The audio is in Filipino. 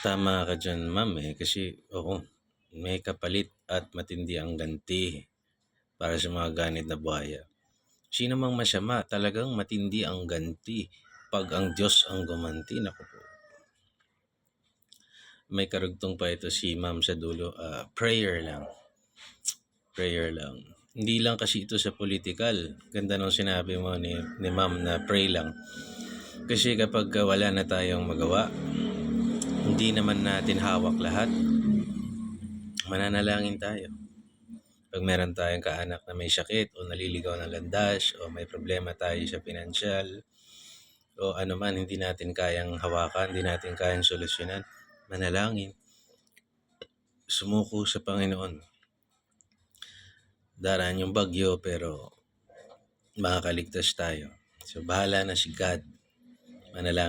Tama ka diyan, ma'am, kasi oo, may kapalit at matindi ang ganti para sa mga ganit na buhaya. Sino mang masama, talagang matindi ang ganti 'pag ang Diyos ang gumanti, naku po. May karugtong pa ito si ma'am sa dulo, prayer lang. Hindi lang kasi ito sa political. Ganda nung sinabi mo ni ma'am na pray lang. Kasi kapag wala na tayong magawa, hindi naman natin hawak lahat, mananalangin tayo. Pag meron tayong kaanak na may sakit o naliligaw ng landas o may problema tayo sa pinansyal o ano man hindi natin kayang hawakan, hindi natin kayang solusyonan, manalangin. Sumuko sa Panginoon. Daraan yung bagyo pero makakaligtas tayo. So bahala na si God. Manalangin